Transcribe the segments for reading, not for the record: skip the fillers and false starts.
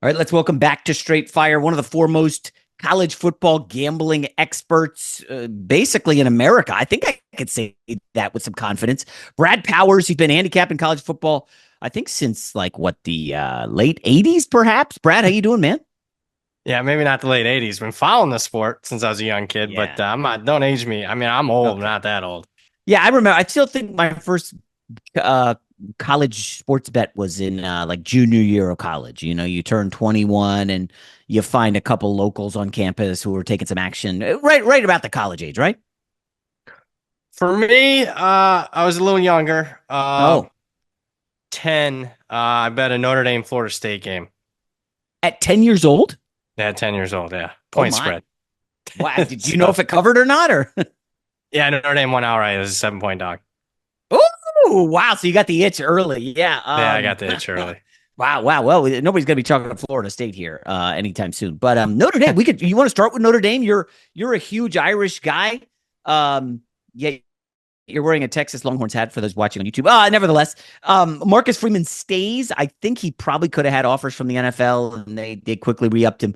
All right, let's welcome back to Straight Fire, one of the foremost college football gambling experts, basically in America. I think I could say that with some confidence. Brad Powers, he's been handicapping college football, I think, since like what the late '80s, perhaps. Brad, how you doing, man? Yeah, maybe not the late 80s. Been following the sport since I was a young kid, but Yeah. I'm not, don't age me. I mean, I'm old, Okay. not that old. Yeah, I remember. I still think my first uh, college sports bet was in like junior year of college. You know, you turn 21 and you find a couple locals on campus who are taking some action right about the college age, right? For me, I was a little younger. Oh, 10, I bet a Notre Dame Florida State game. at 10 years old? Yeah, 10 years old. Yeah. Oh Point my. spread. Wow. Did you know So, if it covered or not? Or yeah, Notre Dame won outright. It was a 7 point dog. oh wow. So you got the itch early. Yeah. Yeah, I got the itch early. Wow. Well, nobody's gonna be talking to Florida State here anytime soon. But Notre Dame, we could you want to start with Notre Dame? You're a huge Irish guy. Yeah, you're wearing a Texas Longhorns hat for those watching on YouTube. Nevertheless, Marcus Freeman stays. I think he probably could have had offers from the NFL, and they quickly re-upped him.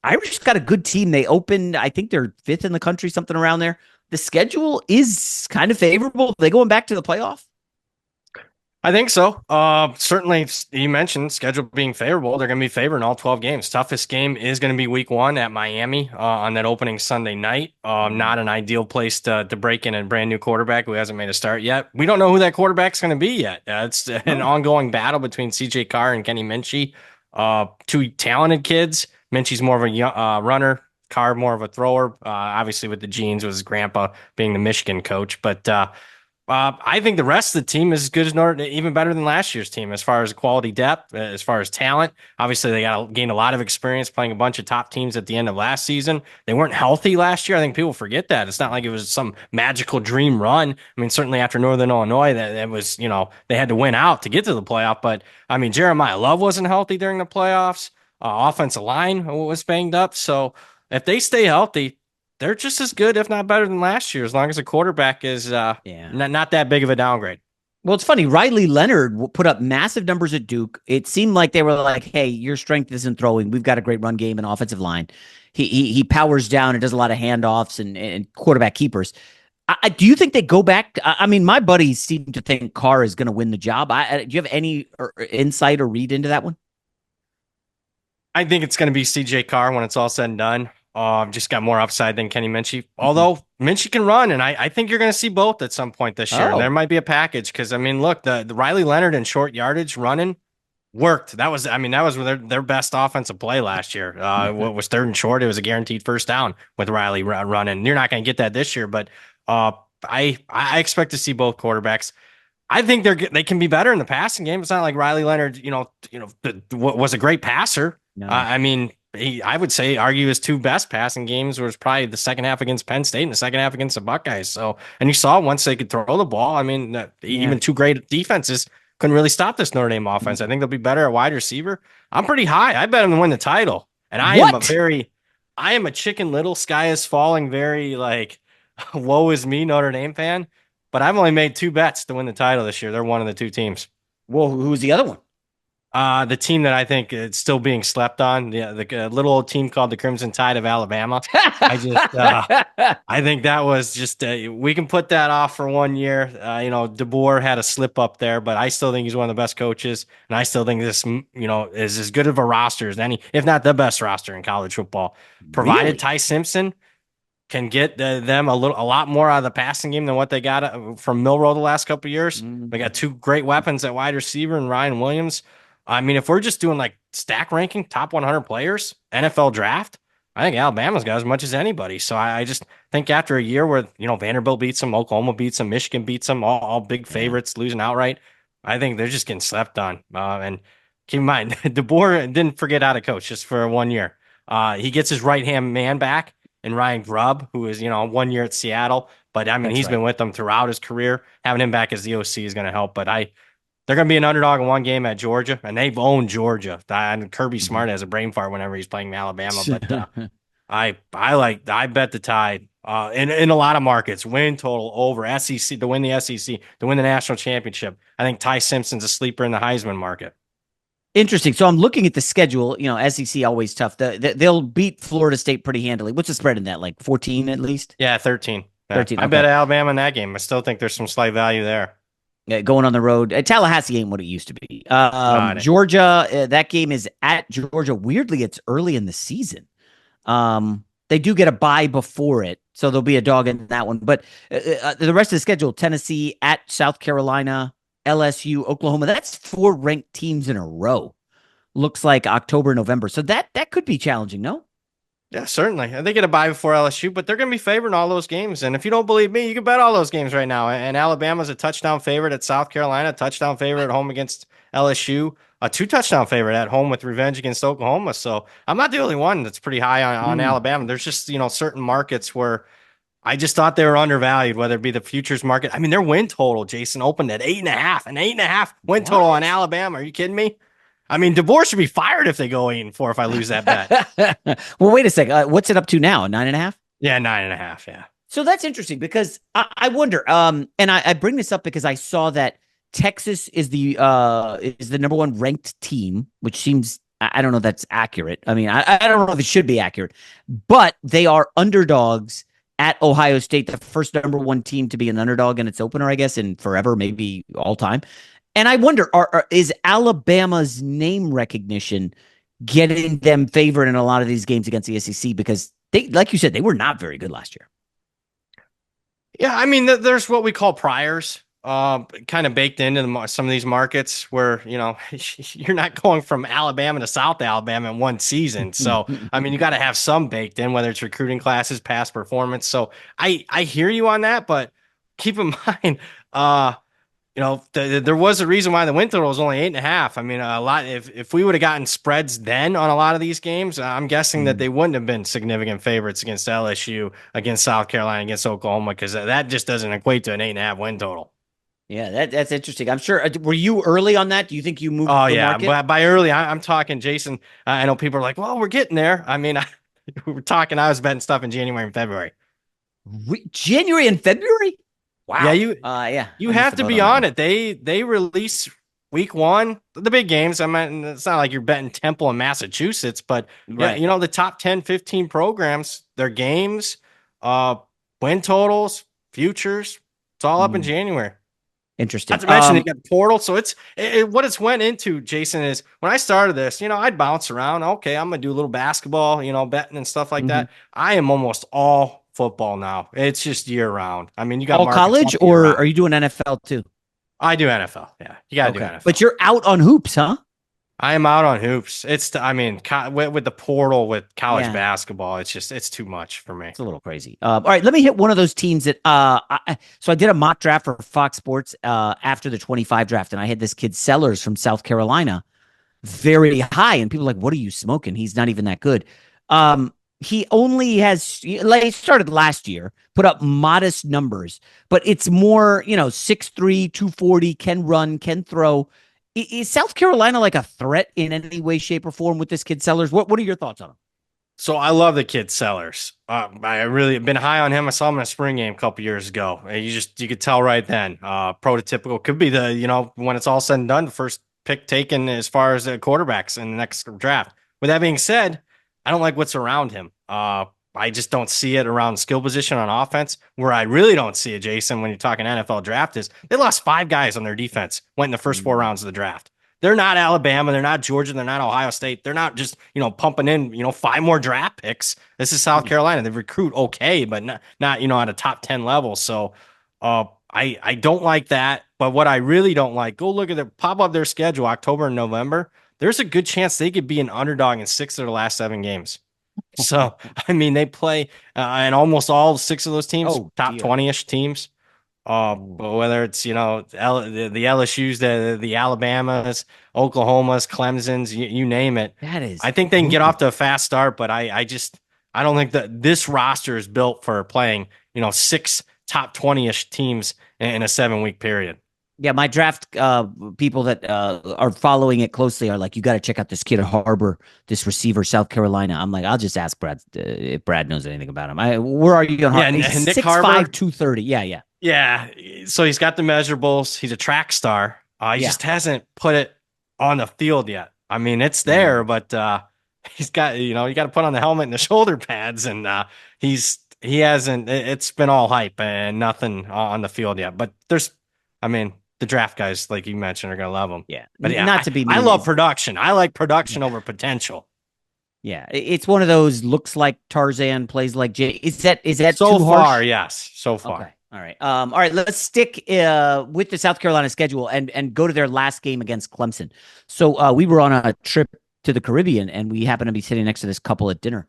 Irish got a good team. They opened, I think they're fifth in the country, something around there. The schedule is kind of favorable. They going back to the playoff? I think so. Certainly, you mentioned schedule being favorable. They're going to be favored in all 12 games. Toughest game is going to be week one at Miami on that opening Sunday night. Not an ideal place to break in a brand new quarterback who hasn't made a start yet. We don't know who that quarterback's going to be yet. It's an Oh, ongoing battle between CJ Carr and Kenny Minchey. Two talented kids. Minchey's more of a runner. Carr more of a thrower. Obviously, with the genes, with his grandpa being the Michigan coach, but. I think the rest of the team is as good as Notre, even better than last year's team as far as quality depth, as far as talent. Obviously, they got gained a lot of experience playing a bunch of top teams at the end of last season. They weren't healthy last year. I think people forget that. It's not like it was some magical dream run. I mean, certainly after Northern Illinois, that was, they had to win out to get to the playoff. But I mean, Jeremiah Love wasn't healthy during the playoffs. Offensive line was banged up. So if they stay healthy, they're just as good, if not better than last year, as long as the quarterback is yeah. not that big of a downgrade. Well, it's funny. Riley Leonard put up massive numbers at Duke. It seemed like they were like, "Hey, your strength isn't throwing. We've got a great run game and offensive line." He powers down and does a lot of handoffs and quarterback keepers. Do you think they go back? I mean, my buddies seem to think Carr is going to win the job. Do you have any insight or read into that one? I think it's going to be CJ Carr when it's all said and done. Just got more upside than Kenny Minchey. Mhm. Although Minchey can run, and I think you're going to see both at some point this year. And there Oh, might be a package because I mean, look, the Riley Leonard and short yardage running worked. That was their best offensive play last year. What was third and short? It was a guaranteed first down with Riley running. You're not going to get that this year, but uh, I expect to see both quarterbacks. I think they can be better in the passing game. It's not like Riley Leonard, was a great passer. no. I mean, I would say argue his two best passing games was probably the second half against Penn State and the second half against the Buckeyes. So, and you saw once they could throw the ball. I mean, Yeah. even two great defenses couldn't really stop this Notre Dame offense. I think they'll be better at wide receiver. I'm pretty high. I bet them to win the title. And What? I am a chicken little sky is falling, very like woe is me Notre Dame fan. But I've only made two bets to win the title this year. They're one of the two teams. Well, who's the other one? The team that I think is still being slept on, the little old team called the Crimson Tide of Alabama. I just, I think that was just, we can put that off for 1 year. DeBoer had a slip up there, but I still think he's one of the best coaches. And I still think this, is as good of a roster as any, if not the best roster in college football, provided Really? Ty Simpson can get them a lot more out of the passing game than what they got from Milroe the last couple of years. Mm, They got two great weapons at wide receiver and Ryan Williams. I mean, if we're just doing like stack ranking, top 100 players, NFL draft, I think Alabama's got as much as anybody. So I just think after a year where, Vanderbilt beats them, Oklahoma beats them, Michigan beats them, all big yeah. favorites losing outright, I think they're just getting slept on. And keep in mind, DeBoer didn't forget how to coach just for 1 year. He gets his right hand man back and Ryan Grubb, who is, 1 year at Seattle. But I mean, That's he's right. been with them throughout his career. Having him back as the OC is going to help. But they're going to be an underdog in one game at Georgia, and they've owned Georgia. And Kirby Mhm. Smart has a brain fart whenever he's playing Alabama. But I bet the Tide in a lot of markets, win total over SEC to win the SEC to win the national championship. I think Ty Simpson's a sleeper in the Heisman market. Interesting. So I'm looking at the schedule. SEC always tough. They'll beat Florida State pretty handily. What's the spread in that? Like 14 at least? Yeah, 13. Yeah, 13. I bet Okay. Alabama in that game. I still think there's some slight value there. Going on the road. Tallahassee ain't what it used to be. It ain't. Georgia, that game is at Georgia. Weirdly, it's early in the season. They do get a bye before it, so there'll be a dog in that one. But the rest of the schedule: Tennessee at South Carolina, LSU, Oklahoma. That's 4 ranked teams in a row. Looks like October, November. So that could be challenging. No. Yeah, certainly. They get a bye before LSU, but they're going to be favored in all those games. And if you don't believe me, you can bet all those games right now. And Alabama's a touchdown favorite at South Carolina, a touchdown favorite at home against LSU, a 2 touchdown favorite at home with revenge against Oklahoma. So I'm not the only one that's pretty high on Alabama. There's just, certain markets where I just thought they were undervalued, whether it be the futures market. I mean, their win total, Jason, opened at 8.5, an 8.5 win total on Alabama. Are you kidding me? I mean, DeBoer should be fired if they go 8-4 if I lose that bet. Well, wait a second. What's it up to now? 9.5? Yeah, 9.5. Yeah. So that's interesting because I wonder. And I bring this up because I saw that Texas is the number 1 ranked team, which seems, I don't know if that's accurate. I mean, I don't know if it should be accurate, but they are underdogs at Ohio State, the first number 1 team to be an underdog in its opener, I guess, in forever, maybe all time. And I wonder, is Alabama's name recognition getting them favored in a lot of these games against the SEC? Because they, like you said, they were not very good last year. Yeah, I mean, there's what we call priors, kind of baked into some of these markets where, you're not going from Alabama to South Alabama in one season. So, I mean, you got to have some baked in, whether it's recruiting classes, past performance. So I hear you on that, but keep in mind, there was a reason why the win total was only 8.5. I mean, a lot. If we would have gotten spreads then on a lot of these games, I'm guessing that they wouldn't have been significant favorites against LSU, against South Carolina, against Oklahoma, because that just doesn't equate to an 8.5 win total. Yeah, that's interesting. I'm sure. Were you early on that? Do you think you moved? Oh yeah, by early, I'm talking, Jason. I know people are like, "Well, we're getting there." I mean, we were talking. I was betting stuff in January and February. January and February. Wow. Yeah, you have to be on it. They release week 1, the big games. I mean, it's not like you're betting Temple in Massachusetts, but right. Yeah, the top 10, 15 programs, their games, win totals, futures, it's all up in January. Interesting. Not to mention they got the portal. So what it's went into, Jason, is when I started this, I'd bounce around. Okay, I'm going to do a little basketball, betting and stuff like that. I am almost all football now. It's just year round. I mean, you got all college, or are you doing NFL too? I do NFL. Yeah, you got to do NFL. But you're out on hoops, huh? I am out on hoops. With the portal with college basketball, it's too much for me. It's a little crazy. All right, let me hit one of those teams that so I did a mock draft for Fox Sports after the 25 draft, and I had this kid Sellers from South Carolina very high, and people were like, "What are you smoking? He's not even that good." He only has, like, he started last year, put up modest numbers, but it's more, 6'3", 240, can run, can throw. Is South Carolina like a threat in any way, shape, or form with this kid Sellers? What are your thoughts on him? So I love the kid Sellers. I really have been high on him. I saw him in a spring game a couple years ago. You could tell right then. Prototypical, could be when it's all said and done, the first pick taken as far as the quarterbacks in the next draft. With that being said, I don't like what's around him. I just don't see it around skill position on offense. Where I really don't see it, Jason, when you're talking NFL draft, is they lost 5 guys on their defense, went in the first 4 rounds of the draft. They're not Alabama. They're not Georgia. They're not Ohio State. They're not just, pumping in, 5 more draft picks. This is South Carolina. They recruit okay, but not at a top 10 level. So I don't like that. But what I really don't like, go look at pop up their schedule, October and November. There's a good chance they could be an underdog in 6 of their last 7 games. So, I mean, they play in almost all 6 of those teams, top 20-ish teams. Whether it's, the LSUs, the Alabama's, Oklahoma's, Clemson's, you name it. I think they can get off to a fast start, but I don't think that this roster is built for playing, 6 top 20-ish teams in a 7-week period. Yeah, my draft people that are following it closely are like, you got to check out this kid at Harbor, this receiver, South Carolina. I'm like, I'll just ask Brad if Brad knows anything about him. Where are you on Harbor? Yeah, he's Nick 6'5", Harbor. 230. Yeah. Yeah, so he's got the measurables. He's a track star. He just hasn't put it on the field yet. I mean, it's there, Mm. but he's got, you got to put on the helmet and the shoulder pads, and he hasn't. It's been all hype and nothing on the field yet. But I mean, the draft guys, like you mentioned, are gonna love him. Yeah, But yeah, not to be I mean. love production. I like production Yeah, over potential. yeah. It's one of those looks like Tarzan, plays like Jay. Is that So too far, harsh? yes, so far. Okay. All right. All right. Let's stick with the South Carolina schedule and go to their last game against Clemson. So we were on a trip to the Caribbean, and we happened to be sitting next to this couple at dinner,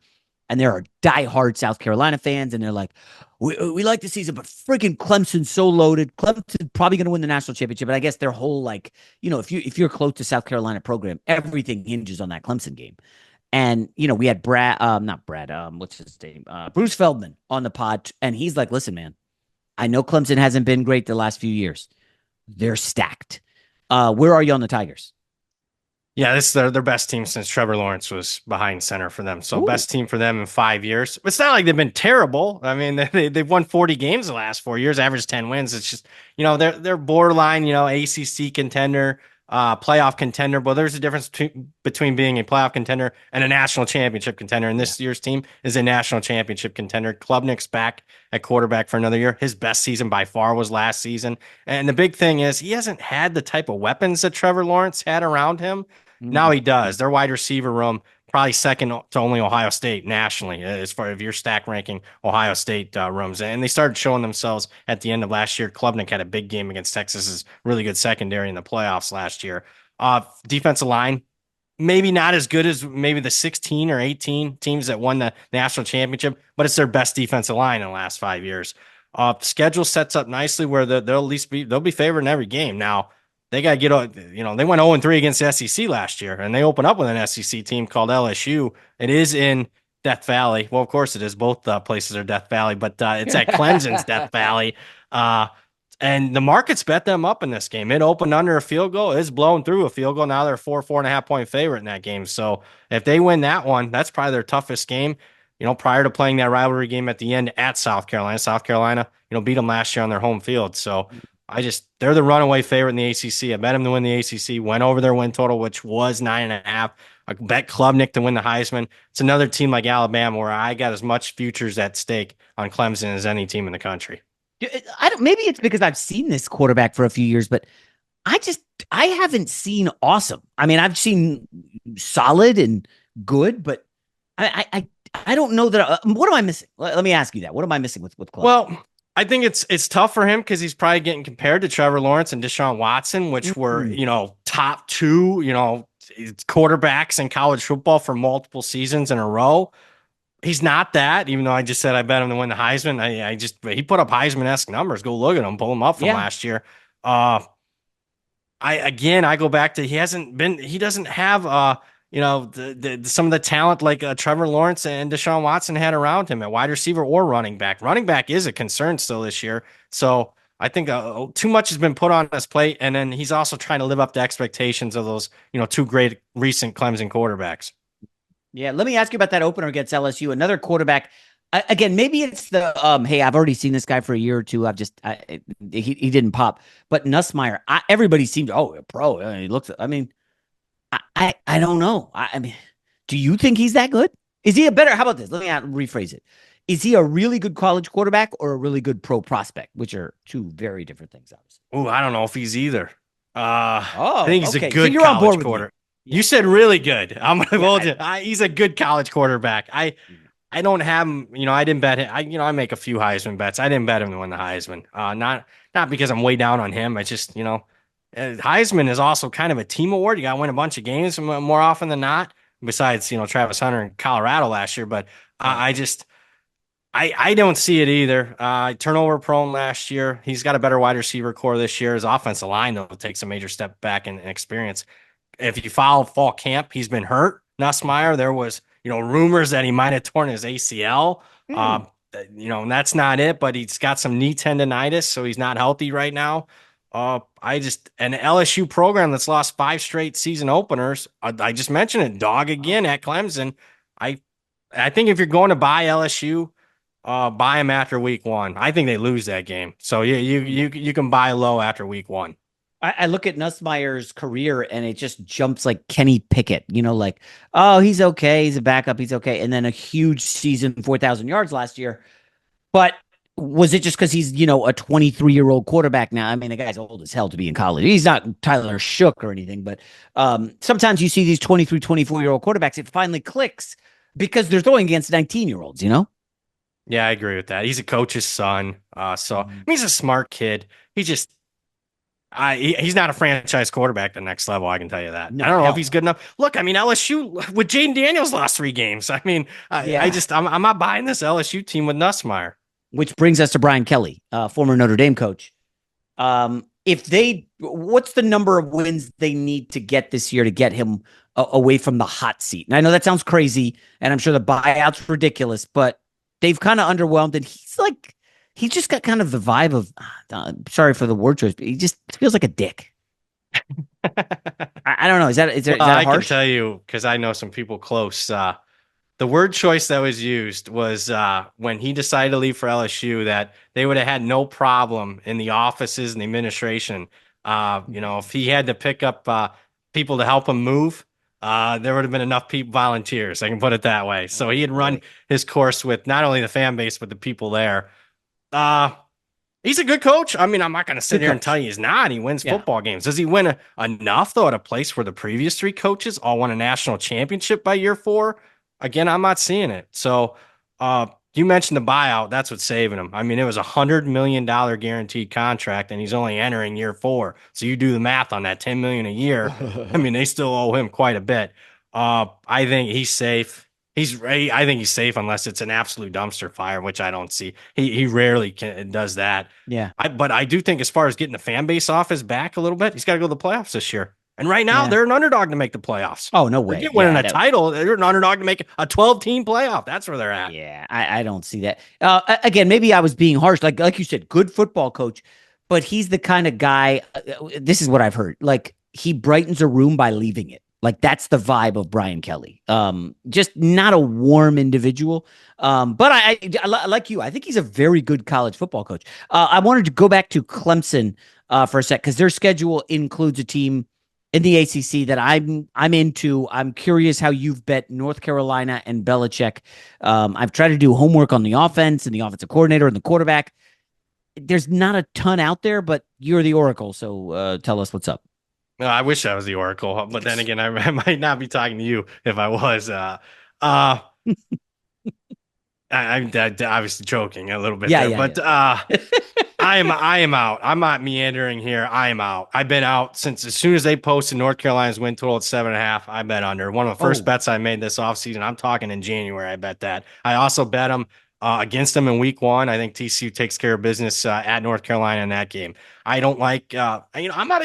and there are diehard South Carolina fans, and they're like, "We like the season, but freaking Clemson's so loaded. Clemson's probably going to win the national championship." But I guess their whole like, if you're close to South Carolina program, everything hinges on that Clemson game. And we had not Brad, what's his name, Bruce Feldman on the pod, and he's like, "Listen, man. I know Clemson hasn't been great the last few years. They're stacked. Where are you on the Tigers?" Yeah, this is their best team since Trevor Lawrence was behind center for them. So Ooh. best team for them in 5 years. It's not like they've been terrible. I mean, they've won 40 games the last 4 years, average 10 wins. It's just, they're borderline, ACC contender, playoff contender. But there's a difference between being a playoff contender and a national championship contender. And Yeah. this year's team is a national championship contender. Klubnik's back at quarterback for another year. His best season by far was last season. And the big thing is he hasn't had the type of weapons that Trevor Lawrence had around him. Now Mm-hmm. he does. Their wide receiver room probably second to only Ohio State nationally, as far as your stack ranking Ohio State rooms. And they started showing themselves at the end of last year. Klubnik had a big game against Texas's really good secondary in the playoffs last year. Defensive line, maybe not as good as maybe the 16 or 18 teams that won the national championship, but it's their best defensive line in the last 5 years. Schedule sets up nicely where they'll at least they'll be favored in every game. Now, they got to they went 0-3 against the SEC last year, and they open up with an SEC team called LSU. It is in Death Valley. Well, of course it is. Both places are Death Valley, but it's at Clemson's Death Valley. Uh, and the markets bet them up in this game. It opened under a field goal. It's blown through a field goal. Now they're 4.5 point favorite in that game. So if they win that one, that's probably their toughest game. Prior to playing that rivalry game at the end at South Carolina. South Carolina, beat them last year on their home field. So they're the runaway favorite in the ACC. I bet them to win the ACC. Went over their win total, which was 9.5. I bet Klubnik to win the Heisman. It's another team like Alabama where I got as much futures at stake on Clemson as any team in the country. I don't. Maybe it's because I've seen this quarterback for a few years, but I just I haven't seen awesome. I mean, I've seen solid and good, but I don't know that. What am I missing? Let me ask you that. What am I missing with Clemson? Well, I think it's tough for him because he's probably getting compared to Trevor Lawrence and Deshaun Watson, which were top two quarterbacks in college football for multiple seasons in a row. He's not that, even though I just said I bet him to win the Heisman. He put up Heisman-esque numbers. Go look at him, pull him up from last year. I go back to he doesn't have some of the talent like Trevor Lawrence and Deshaun Watson had around him at wide receiver or running back. Running back is a concern still this year. So I think too much has been put on his plate, and then he's also trying to live up to expectations of those two great recent Clemson quarterbacks. Yeah, let me ask you about that opener against LSU. Another quarterback. Again, maybe it's the hey, I've already seen this guy for a year or two. He didn't pop. But Nussmeier, everybody seemed a pro. He looks. I mean, I don't know. I mean, do you think he's that good? Is he a better? How about this? Let me rephrase it. Is he a really good college quarterback or a really good pro prospect, which are two very different things, obviously? Oh, I don't know if he's either. I think he's okay. a good So you're on board college with quarterback. Yeah. You said really good. I'm gonna hold you. He's a good college quarterback. I don't have him. I didn't bet him. I make a few Heisman bets. I didn't bet him to win the Heisman. Not because I'm way down on him. It's just Heisman is also kind of a team award. You got to win a bunch of games more often than not. Besides, Travis Hunter in Colorado last year, but I don't see it either. Turnover prone last year. He's got a better wide receiver core this year. His offensive line though takes a major step back in experience. If you follow fall camp, he's been hurt. Nussmeier, there was rumors that he might have torn his ACL. And that's not it, but he's got some knee tendonitis, so he's not healthy right now. An LSU program that's lost 5 straight season openers. I just mentioned it, dog again at Clemson. I think if you're going to buy LSU, buy them after week 1. I think they lose that game, so you can buy low after week 1. I look at Nussmeier's career and it just jumps like Kenny Pickett, like, oh, he's okay. He's a backup. He's okay. And then a huge season, 4,000 yards last year. But was it just because he's, a 23-year-old quarterback now? I mean, the guy's old as hell to be in college. He's not Tyler Shook or anything, but sometimes you see these 23, 24-year-old quarterbacks, it finally clicks because they're throwing against 19-year-olds, Yeah, I agree with that. He's a coach's son. So I mean, he's a smart kid. He just he's not a franchise quarterback at the next level. I can tell you that. No, I don't know if hell he's no. good enough. Look, I mean, LSU with Jaden Daniels lost 3 games. I mean, Yeah. I'm not buying this LSU team with Nussmeier. Which brings us to Brian Kelly, former Notre Dame coach. What's the number of wins they need to get this year to get him away from the hot seat? And I know that sounds crazy, and I'm sure the buyout's ridiculous, but they've kind of underwhelmed, and he's just got kind of the vibe of, sorry for the word choice, but he just feels like a dick. I don't know. Is that I can harsh? tell you because I know some people close. The word choice that was used was when he decided to leave for LSU that they would have had no problem in the offices and the administration. If he had to pick up people to help him move, there would have been enough volunteers. I can put it that way. So he had run his course with not only the fan base but the people there. He's a good coach. I mean, I'm not going to sit here and tell you he's not. He wins football games. Does he win enough though at a place where the previous 3 coaches all won a national championship by year 4? Again, I'm not seeing it. So you mentioned the buyout. That's what's saving him. I mean, it was $100 million guaranteed contract, and he's only entering year 4. So you do the math on that, $10 million a year. I mean, they still owe him quite a bit. I think he's safe. I think he's safe unless it's an absolute dumpster fire, which I don't see. He rarely does that. Yeah. But I do think as far as getting the fan base off his back a little bit, he's got to go to the playoffs this year. And right now, they're an underdog to make the playoffs. Oh, no way. Forget winning a title. They're an underdog to make a 12-team playoff. That's where they're at. Yeah, I don't see that. Again, maybe I was being harsh. Like you said, good football coach, but he's the kind of guy, this is what I've heard. Like, he brightens a room by leaving it. Like, that's the vibe of Brian Kelly. Just not a warm individual. But I like you. I think he's a very good college football coach. I wanted to go back to Clemson for a sec because their schedule includes a team in the ACC that I'm into. I'm curious how you've bet North Carolina and Belichick. I've tried to do homework on the offense and the offensive coordinator and the quarterback. There's not a ton out there, but you're the Oracle, so tell us what's up. No, I wish I was the Oracle, but then again, I might not be talking to you if I was. I'm obviously joking a little bit but I am out. I'm not meandering here. I am out. I've been out since as soon as they posted North Carolina's win total at 7.5. I bet under. One of the first bets I made this offseason. I'm talking in January. I bet that. I also bet them against them in week 1. I think TCU takes care of business at North Carolina in that game. I don't like, I'm not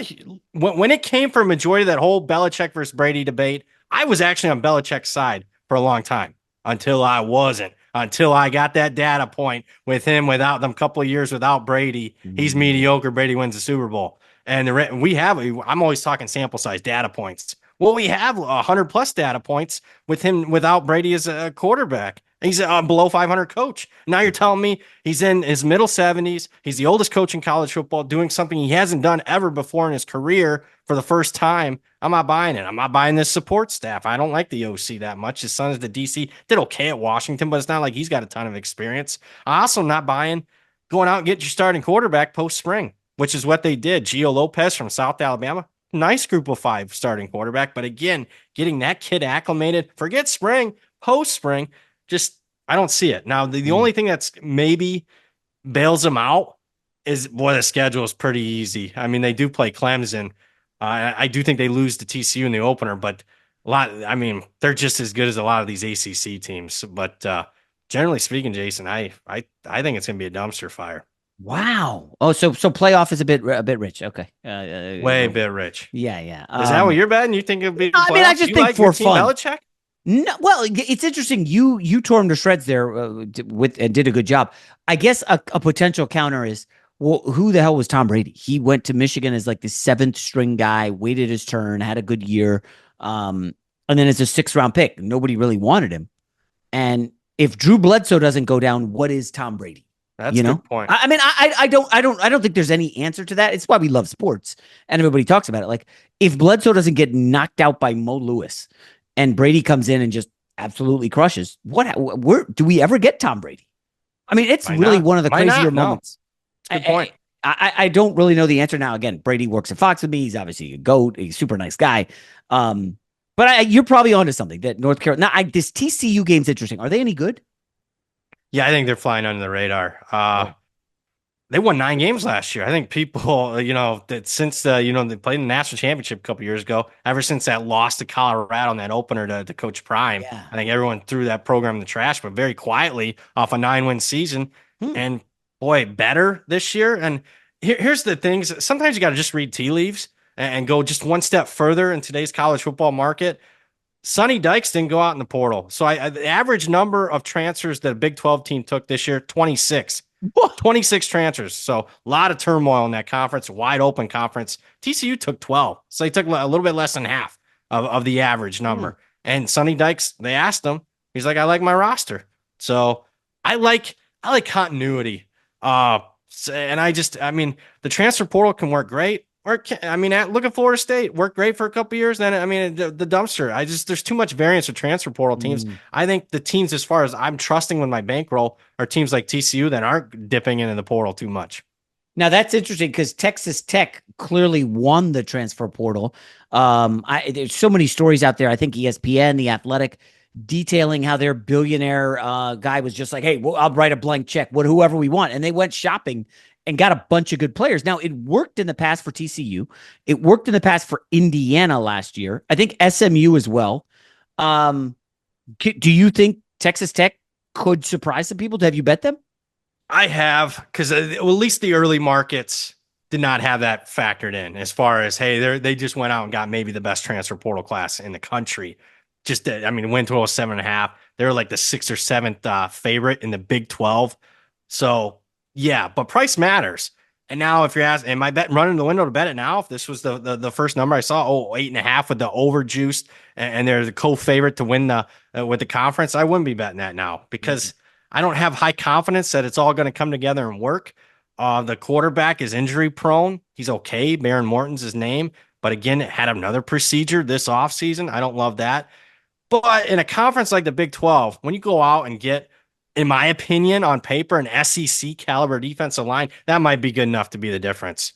when it came for a majority of that whole Belichick versus Brady debate, I was actually on Belichick's side for a long time until I wasn't. Until I got that data point with him without them, couple of years without Brady. He's mediocre. Brady wins the Super Bowl. And I'm always talking sample size data points. Well, we have 100+ data points with him without Brady as a quarterback. He's a below 500 coach. Now you're telling me he's in his middle 70s. He's the oldest coach in college football, doing something he hasn't done ever before in his career for the first time. I'm not buying it. I'm not buying this support staff. I don't like the OC that much. His son is the DC. Did okay at Washington, but it's not like he's got a ton of experience. I also not buying going out and get your starting quarterback post-spring, which is what they did. Gio Lopez from South Alabama. Nice group of 5 starting quarterback. But again, getting that kid acclimated, forget spring, post-spring, just I don't see it. Now, the only thing that's maybe bails them out is, boy, the schedule is pretty easy. I mean, they do play Clemson. I do think they lose to TCU in the opener, but they're just as good as a lot of these ACC teams. But generally speaking, Jason, I think it's going to be a dumpster fire. Wow. Oh, so playoff is a bit rich. Okay. Way a bit rich. Yeah. Is that what you're betting? You think it'll be? I mean, I just think for fun. Belichick? No, well, it's interesting. You tore him to shreds there and did a good job. I guess a potential counter is, well, who the hell was Tom Brady? He went to Michigan as like the 7th string guy, waited his turn, had a good year, and then it's a 6th-round pick. Nobody really wanted him. And if Drew Bledsoe doesn't go down, what is Tom Brady? That's You a know, good point. I mean, I don't think there's any answer to that. It's why we love sports and everybody talks about it. Like if Bledsoe doesn't get knocked out by Mo Lewis and Brady comes in and just absolutely crushes, where do we ever get Tom Brady? I mean, it's Might really not. one of the Might crazier not. No, moments. it's a good point. I don't really know the answer now. Again, Brady works at Fox with me. He's obviously a goat. He's a super nice guy. But you're probably onto something that North Carolina. Now, this TCU game's interesting. Are they any good? Yeah, I think they're flying under the radar. Oh. They won 9 games last year. I think people, that since they played in the national championship a couple years ago, ever since that loss to Colorado in that opener to Coach Prime, Yeah. I think everyone threw that program in the trash, but very quietly off a 9-win season. Hmm. And boy, better this year. And here's the things. Sometimes you got to just read tea leaves and go just one step further in today's college football market. Sonny Dykes didn't go out in the portal. So the average number of transfers that a Big 12 team took this year, 26. What? 26 transfers. So a lot of turmoil in that conference, wide open conference. TCU took 12. So they took a little bit less than half of the average number. And Sonny Dykes, they asked him, he's like, I like my roster. So I like continuity. And I mean, the transfer portal can work great. Look at Florida State, worked great for a couple years. Then, the dumpster. There's too much variance with transfer portal teams. I think the teams, as far as I'm trusting with my bankroll, are teams like TCU that aren't dipping into the portal too much. Now that's interesting because Texas Tech clearly won the transfer portal. There's so many stories out there. I think ESPN, The Athletic, detailing how their billionaire guy was just like, "Hey, well, I'll write a blank check, whoever we want," and they went shopping and got a bunch of good players. Now it worked in the past for TCU. It worked in the past for Indiana last year. I think SMU as well. Do you think Texas Tech could surprise some people? Have you bet them? I have, because at least the early markets did not have that factored in as far as, hey, they just went out and got maybe the best transfer portal class in the country. Win total 7.5. They were like the sixth or seventh favorite in the Big 12. So, yeah, but price matters. And now if you're asking, am I running the window to bet it now? If this was the first number I saw, 8.5 with the overjuiced, and they're the co-favorite to win with the conference, I wouldn't be betting that now because I don't have high confidence that it's all going to come together and work. The quarterback is injury prone. He's okay. Baron Morton's his name. But again, it had another procedure this offseason. I don't love that. But in a conference like the Big 12, when you go out and get, in my opinion, on paper, an SEC caliber defensive line, that might be good enough to be the difference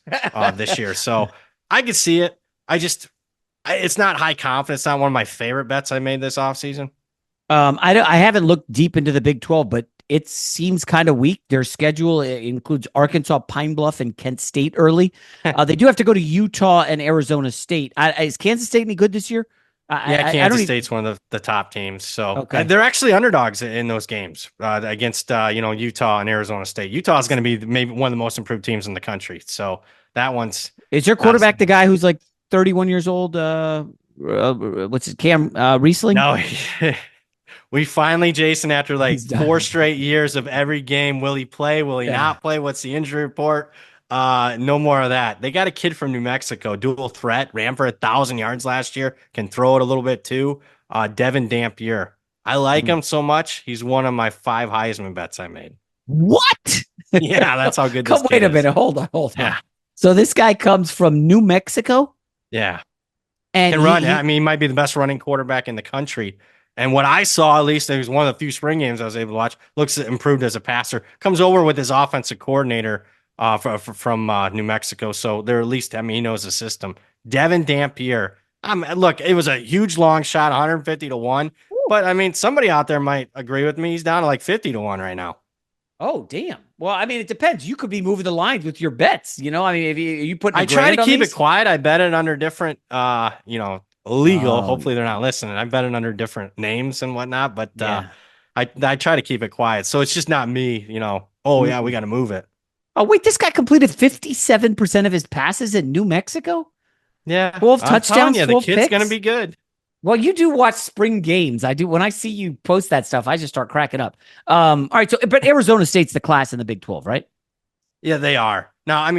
this year. So I could see it. It's not high confidence. It's not one of my favorite bets I made this offseason. I haven't looked deep into the Big 12, but it seems kind of weak. Their schedule includes Arkansas, Pine Bluff, and Kent State early. They do have to go to Utah and Arizona State. Is Kansas State any good this year? Kansas State's one of the top teams. So they're actually underdogs in those games against Utah and Arizona State. Utah is going to be maybe one of the most improved teams in the country. So that one's. Is your quarterback the guy who's like 31 years old? What's it, Cam Riesling? No. We finally, Jason, after like 4 straight years of every game, will he play? Will he not play? What's the injury report? No more of that. They got a kid from New Mexico, dual threat, ran for 1,000 yards last year, can throw it a little bit too. Devin Dampier. I like him so much. He's one of my 5 Heisman bets I made. What? Yeah, that's how good this kid Wait a is. minute. Hold on. So this guy comes from New Mexico? Yeah. And can run. He might be the best running quarterback in the country. And what I saw, at least, it was one of the few spring games I was able to watch, looks improved as a passer. Comes over with his offensive coordinator from New Mexico. So they're at least, he knows the system. Devin Dampier. Look, it was a huge long shot, 150 to 1. But, somebody out there might agree with me. He's down to like 50 to 1 right now. Oh, damn. Well, it depends. You could be moving the lines with your bets. If you put, I try to keep it quiet. I bet it under different, illegal. Hopefully they're not listening. I bet it under different names and whatnot. But I try to keep it quiet. So it's just not me, we got to move it. Oh, wait, this guy completed 57% of his passes in New Mexico? Yeah. 12 touchdowns, 12 the kid's picks? going to be good. Well, you do watch spring games. I do. When I see you post that stuff, I just start cracking up. All right. So, but Arizona State's the class in the Big 12, right? Yeah, they are. Now,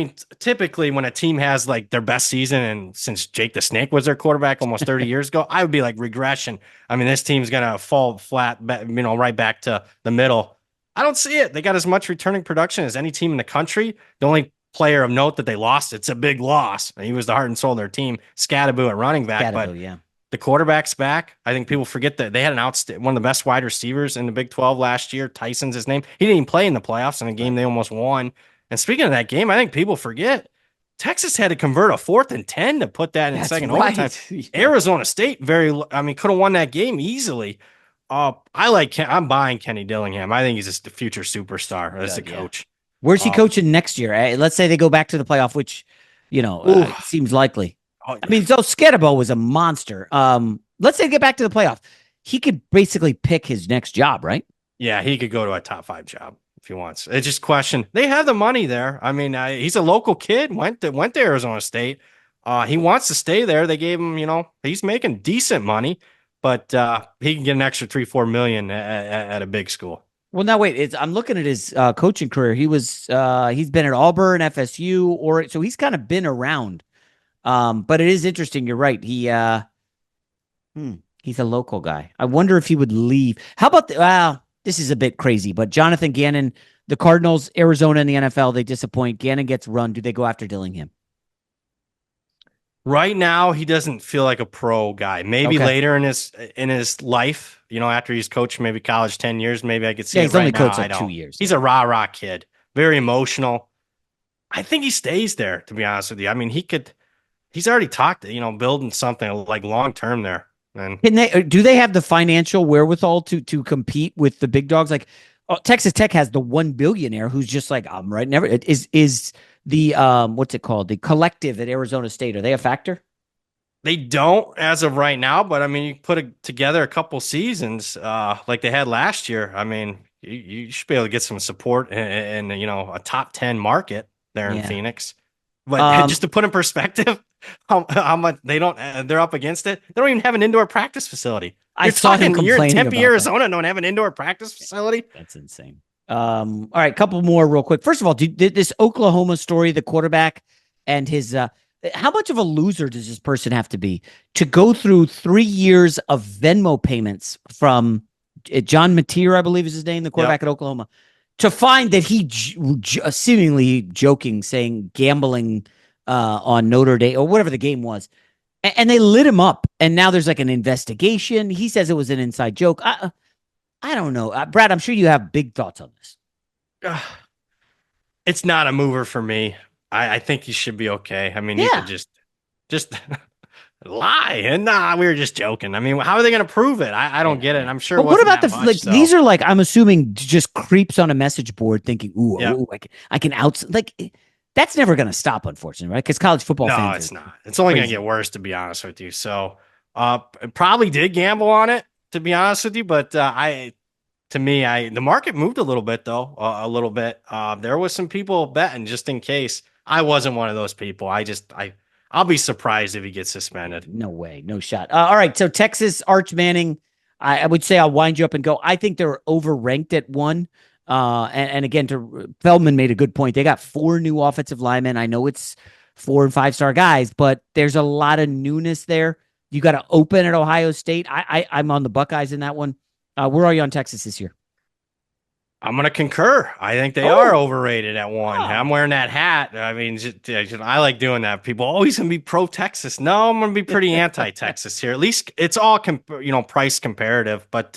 typically when a team has like their best season, and since Jake the Snake was their quarterback almost 30 years ago, I would be like regression. This team's going to fall flat, right back to the middle. I don't see it. They got as much returning production as any team in the country. The only player of note that they lost, it's a big loss. He was the heart and soul of their team, Scatterbo at running back. But Scatterbo, yeah. the quarterback's back. I think people forget that they had one of the best wide receivers in the Big 12 last year. Tyson's his name. He didn't even play in the playoffs in a game they almost won. And speaking of that game, I think people forget Texas had to convert a 4th and 10 to put that in That's second right. overtime. Yeah. Arizona State could have won that game easily. I'm buying Kenny Dillingham. I think he's just the future superstar as a coach. Where's he coaching next year? Let's say they go back to the playoff, which, seems likely. I mean, so Scatterbo was a monster. Let's say they get back to the playoff. He could basically pick his next job, right? Yeah, he could go to a top 5 job if he wants. It's just question. They have the money there. I mean, he's a local kid, went to Arizona State. He wants to stay there. They gave him, he's making decent money, but he can get an extra 3-4 million at a big school. Well, now wait. I'm looking at his coaching career. He's been at Auburn, FSU, so he's kind of been around. But it is interesting. You're right. He's a local guy. I wonder if he would leave. How about this is a bit crazy, but Jonathan Gannon, the Cardinals, Arizona in the NFL, they disappoint. Gannon gets run. Do they go after Dillingham? Right now, he doesn't feel like a pro guy. Maybe later in his life, after he's coached maybe college 10 years, maybe I could see. Yeah, he's only coached like 2 years. He's a rah-rah kid, very emotional. I think he stays there, to be honest with you. I mean, he's already talked, building something like long-term there. And do they have the financial wherewithal to compete with the big dogs? Like Texas Tech has the $1 billionaire who's just like, I'm right. Never is the what's it called? The collective at Arizona State. Are they a factor? They don't as of right now, but I mean, you put together a couple seasons like they had last year. I mean, you should be able to get some support in a top 10 market there in Phoenix. But just to put in perspective, how much they're up against it. They don't even have an indoor practice facility. You're in Tempe, Arizona, don't have an indoor practice facility. That's insane. All right, couple more real quick. First of all, did this Oklahoma story, the quarterback and his how much of a loser does this person have to be to go through 3 years of Venmo payments from John Mateer, I believe is his name, the quarterback at Oklahoma, to find that he seemingly joking, saying gambling on Notre Dame or whatever the game was. And they lit him up. And now there's like an investigation. He says it was an inside joke. I don't know. Brad, I'm sure you have big thoughts on this. It's not a mover for me. I think he should be okay. I mean, he could just lie. And we were just joking. I mean, how are they going to prove it? I don't get it. I'm sure. But what about these are like, I'm assuming just creeps on a message board thinking, ooh, I can that's never going to stop, unfortunately, right? Because college football fans. No, it's not. It's only going to get worse, to be honest with you. So probably did gamble on it, to be honest with you. But the market moved a little bit, though, a little bit. There was some people betting just in case. I wasn't one of those people. I'll be surprised if he gets suspended. No way. No shot. All right. So Texas, Arch Manning, I would say I'll wind you up and go. I think they're overranked at 1. And again, Feldman made a good point. They got 4 new offensive linemen. I know it's 4 and 5-star guys, but there's a lot of newness there. You got to open at Ohio State. I'm on the Buckeyes in that one. Where are you on Texas this year? I'm going to concur. I think they are overrated at 1. Oh. I'm wearing that hat. I mean, I like doing that. People always going to be pro Texas. No, I'm going to be pretty anti-Texas here. At least it's all price comparative, but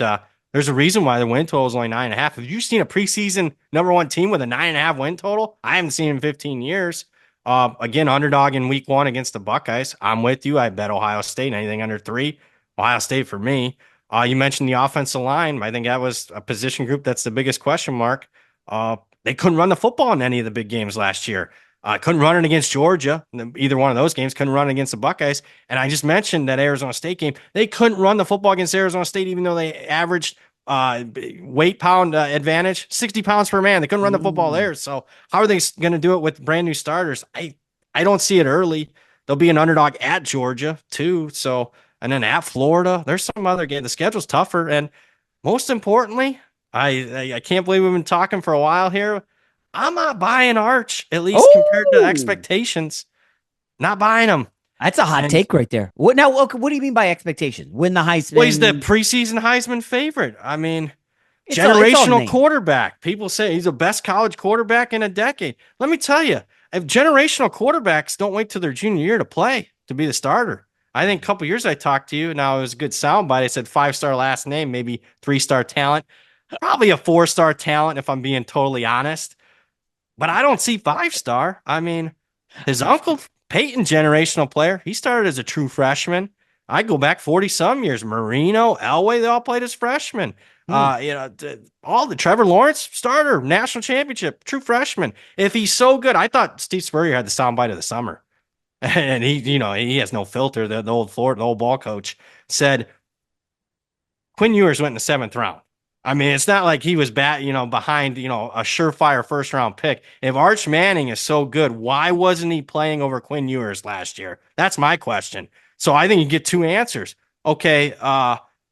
there's a reason why the win total is only 9.5. Have you seen a preseason number 1 team with a 9.5 win total? I haven't seen it in 15 years. Again, underdog in week 1 against the Buckeyes. I'm with you. I bet Ohio State. Anything under 3, Ohio State for me. You mentioned the offensive line. I think that was a position group that's the biggest question mark. They couldn't run the football in any of the big games last year. Couldn't run it against Georgia. Either one of those games. Couldn't run it against the Buckeyes. And I just mentioned that Arizona State game. They couldn't run the football against Arizona State, even though they averaged weight pound advantage, 60 pounds per man. They couldn't run the football there. So how are they going to do it with brand new starters? I don't see it early. They'll be an underdog at Georgia too. So, and then at Florida, there's some other game. The schedule's tougher. And most importantly, I can't believe we've been talking for a while here. I'm not buying Arch, at least compared to expectations. Not buying him. That's a hot take right there. What do you mean by expectations? Win the Heisman? Well, he's the preseason Heisman favorite. I mean, It's all Generational name. quarterback. People say he's the best college quarterback in a decade. Let me tell you, if generational quarterbacks don't wait till their junior year to play to be the starter. I think a couple years I talked to you. Now it was a good soundbite. I said 5-star last name, maybe 3-star talent, probably a 4-star talent if I'm being totally honest. But I don't see 5-star. I mean, his uncle Peyton, generational player. He started as a true freshman. I go back 40 some years. Marino, Elway, they all played as freshmen. Hmm. All the Trevor Lawrence starter, national championship, true freshman. If he's so good, I thought Steve Spurrier had the soundbite of the summer, and he has no filter. The old ball coach said Quinn Ewers went in the 7th round. I mean, it's not like he was behind, a surefire first round pick. If Arch Manning is so good, why wasn't he playing over Quinn Ewers last year? That's my question. So I think you get two answers. Okay,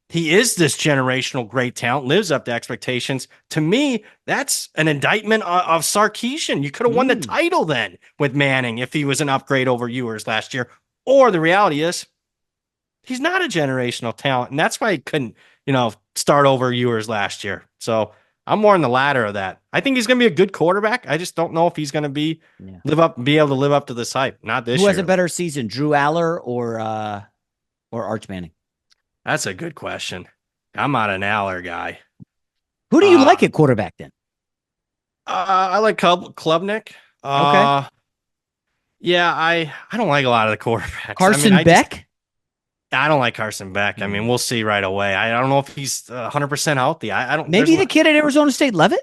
he is this generational great talent, lives up to expectations. To me, that's an indictment of Sarkisian. You could have won the title then with Manning if he was an upgrade over Ewers last year. Or the reality is, he's not a generational talent, and that's why he couldn't, start over Ewers last year. So I'm more in the latter of that. I think he's going to be a good quarterback. I just don't know if he's going to be able to live up to this hype. Not this Who year. has a better season, Drew Aller or Arch Manning? That's a good question. I'm not an Aller guy. Who do you like at quarterback then? I like Klubnik. Okay. Yeah, I don't like a lot of the quarterbacks. Carson Beck? I don't like Carson Beck. I mean, we'll see right away. I don't know if he's 100% healthy. I don't. Maybe the kid at Arizona State, Levitt?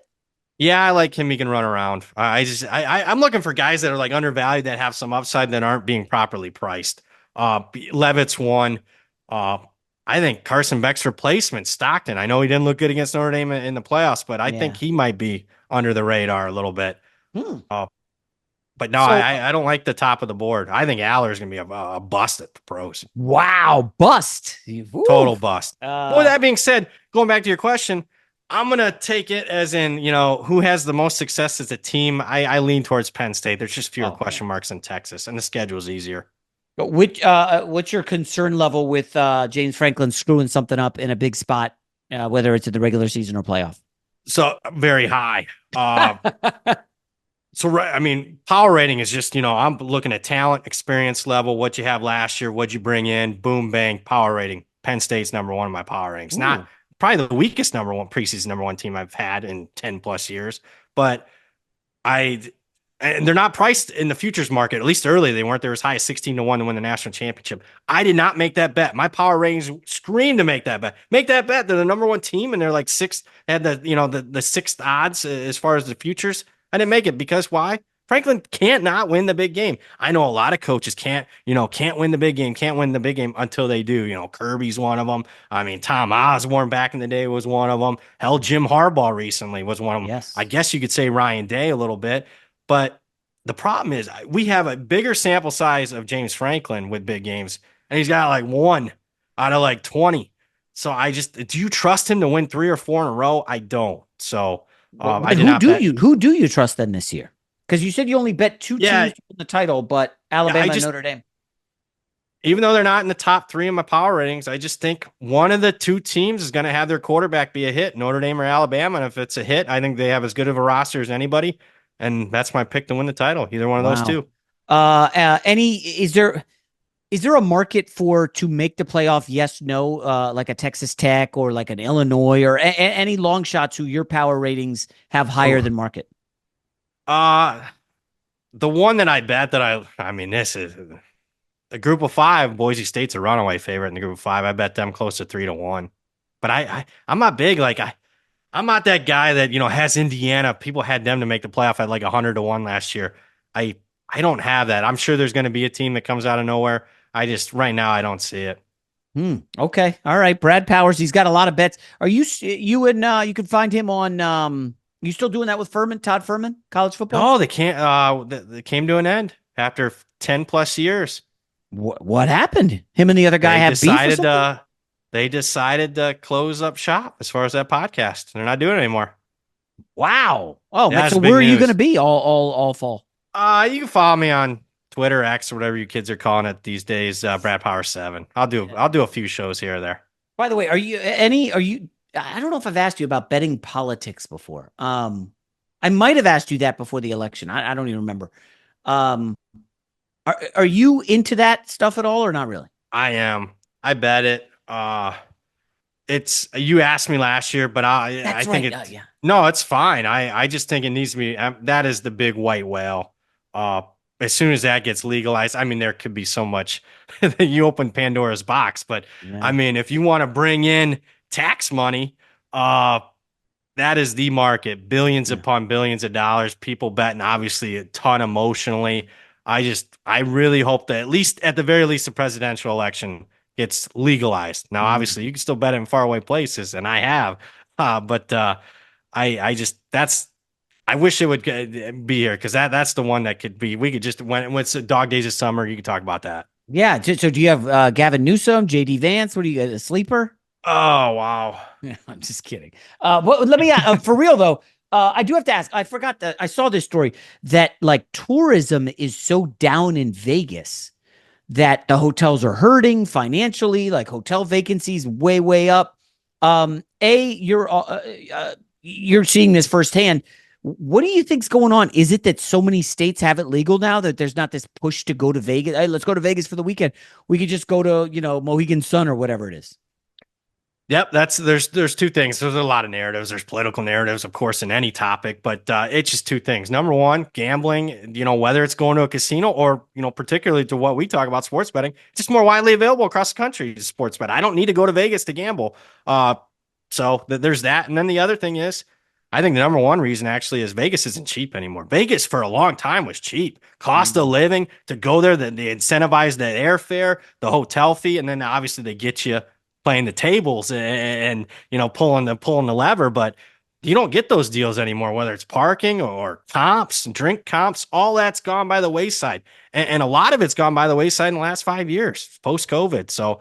Yeah, I like him. He can run around. I'm looking for guys that are like undervalued that have some upside that aren't being properly priced. Levitt's one. I think Carson Beck's replacement, Stockton. I know he didn't look good against Notre Dame in the playoffs, but I think he might be under the radar a little bit. But no, I don't like the top of the board. I think Aller is going to be a bust at the pros. Wow, bust. Total bust. With that being said, going back to your question, I'm going to take it as in, who has the most success as a team. I lean towards Penn State. There's just fewer question marks in Texas, and the schedule's easier. But what's your concern level with James Franklin screwing something up in a big spot, whether it's in the regular season or playoff? So very high. So, I mean, power rating is just, I'm looking at talent, experience level, what you have last year, what you bring in, boom, bang, power rating. Penn State's number one in my power ratings. Not probably the weakest preseason number one team I've had in 10 plus years, but and they're not priced in the futures market. At least early, they weren't. They're as high as 16-1 to win the national championship. I did not make that bet. My power ratings scream to make that bet. Make that bet. They're the number one team, and they're like sixth. Had the sixth odds as far as the futures. I didn't make it because why? Franklin can't not win the big game. I know a lot of coaches can't win the big game until they do. Kirby's one of them. I mean, Tom Osborne back in the day was one of them. Hell, Jim Harbaugh recently was one of them. Yes. I guess you could say Ryan Day a little bit, but the problem is we have a bigger sample size of James Franklin with big games, and he's got like 1 out of like 20. So do you trust him to win 3 or 4 in a row? I don't. So who do you trust then this year? Because you said you only bet 2 teams in the title, but Alabama and Notre Dame. Even though they're not in the top 3 in my power ratings, I just think one of the 2 teams is going to have their quarterback be a hit, Notre Dame or Alabama. And if it's a hit, I think they have as good of a roster as anybody. And that's my pick to win the title. Either one of those 2. Is there a market to make the playoff? Yes, no, like a Texas Tech or like an Illinois or any long shots who your power ratings have higher than market? The one that I bet that this is the group of 5. Boise State's a runaway favorite in the group of 5. I bet them close to 3-1. But I'm not big. Like I'm not that guy that has Indiana. People had them to make the playoff at like 100-1 last year. I don't have that. I'm sure there's going to be a team that comes out of nowhere. Right now I don't see it. Okay. All right. Brad Powers. He's got a lot of bets. Are you can find him on, you still doing that with Todd Furman, college football? No, they can't, they came to an end after 10 plus years. What happened? Him and the other guy had beef or something? They decided to close up shop as far as that podcast. They're not doing it anymore. Wow. Oh, yeah, so where are you going to be all fall? You can follow me on Twitter, X, or whatever you kids are calling it these days. Brad Power 7. I'll do a few shows here or there. By the way, are you I don't know if I've asked you about betting politics before. I might have asked you that before the election. I don't even remember. Um, are you into that stuff at all or not really? I am. I bet it. It's you asked me last year, but I That's think right. it. Yeah. No, it's fine. I just think it needs to be. That is the big white whale. Uh, as soon as that gets legalized, I mean, there could be so much. You open Pandora's box, but I Yeah. mean, if you want to bring in tax money, uh, that is the market. Billions Yeah. upon billions of dollars. People betting, obviously, a ton emotionally. I really hope that at the very least, the presidential election gets legalized. Now, obviously, you can still bet in faraway places, and I have. But I just I wish it would be here because that's the one that could be. We could just when it's dog days of summer, you could talk about that. Yeah. So do you have Gavin Newsom, JD Vance? What do you a sleeper? Oh wow. Yeah, I'm just kidding. Well, let me for real though. I do have to ask. I forgot that I saw this story that like tourism is so down in Vegas that the hotels are hurting financially. Like hotel vacancies way up. You're seeing this firsthand. What do you think's going on? Is it that so many states have it legal now that there's not this push to go to Vegas? Hey, let's go to Vegas for the weekend. We could just go to Mohegan Sun or whatever it is. Yep, there's two things. There's a lot of narratives. There's political narratives, of course, in any topic, but it's just two things. Number one, gambling. Whether it's going to a casino or particularly to what we talk about, sports betting, it's just more widely available across the country to sports bet. I don't need to go to Vegas to gamble. There's that, and then the other thing is, I think the number one reason actually is Vegas isn't cheap anymore. Vegas for a long time was cheap. Cost of living to go there, they incentivize the airfare, the hotel fee, and then obviously they get you playing the tables and pulling the lever, but you don't get those deals anymore, whether it's parking or comps, drink comps, all that's gone by the wayside. And a lot of it's gone by the wayside in the last 5 years, post COVID. So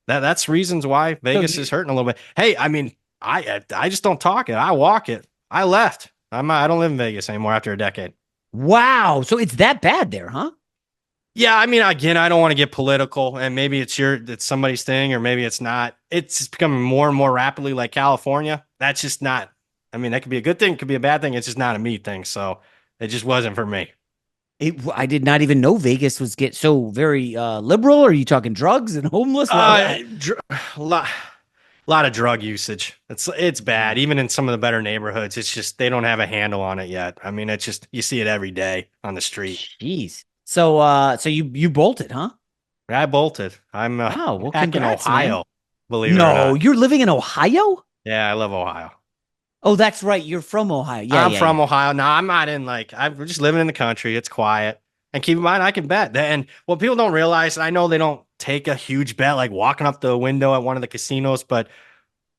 that's reasons why So Vegas is hurting a little bit. Hey, I mean, I just don't talk it. I walk it. I left. I don't live in Vegas anymore after a decade. wow. So it's that bad there, huh? Yeah, I mean, again, I don't want to get political, and maybe it's somebody's thing, or maybe it's not. It's becoming more and more rapidly like California. That's just not. I mean, that could be a good thing, could be a bad thing. It's just not a me thing. So it just wasn't for me. I did not even know Vegas was get so very liberal. Are you talking drugs and homeless? A lot of drug usage. It's bad. Even in some of the better neighborhoods, it's just they don't have a handle on it yet. I mean, it's just you see it every day on the street. Jeez. So so you bolted, huh? I bolted. I'm Wow. Well, back in congrats, man. Ohio, believe it or No, not. you're living in Ohio? Yeah, I love Ohio. Oh, that's right. You're from Ohio. I'm Yeah. from Ohio. No, I'm not in I'm just living in the country. It's quiet. And keep in mind, I can bet. And what people don't realize, I know they don't take a huge bet like walking up the window at one of the casinos, but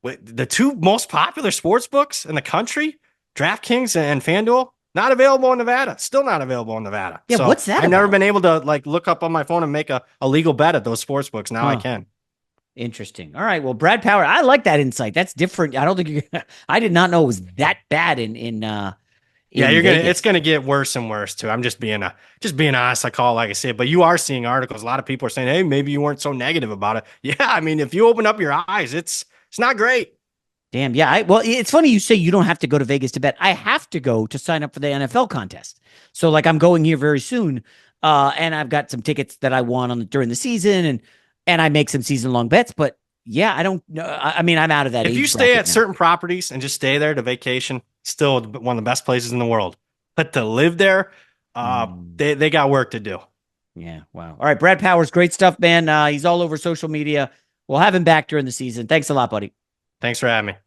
the two most popular sports books in the country, DraftKings and FanDuel, not available in Nevada. Still not available in Nevada. Yeah, So what's that I've never about? been able to like look up on my phone and make a legal bet at those sports books. Now I Huh. can. Interesting. All right. Well, Brad Power, I like that insight. That's different. I don't think you I did not know it was that bad Yeah, in it's Vegas. gonna get worse and worse too. I'm just being honest. I call it like I said, but you are seeing articles. A lot of people are saying, "Hey, maybe you weren't so negative about it." Yeah, I mean, if you open up your eyes, it's not great. Damn. Yeah. Well, it's funny you say you don't have to go to Vegas to bet. I have to go to sign up for the NFL contest. So like I'm going here very soon. And I've got some tickets that I won during the season and I make some season long bets, but yeah, I don't know. I mean, I'm out of that If you age stay bracket at now. certain properties and just stay there to vacation, still one of the best places in the world. But to live there, Mm, they got work to do. yeah. Wow. All right. Brad Powers, great stuff, man. He's all over social media. We'll have him back during the season. Thanks a lot, buddy. Thanks for having me.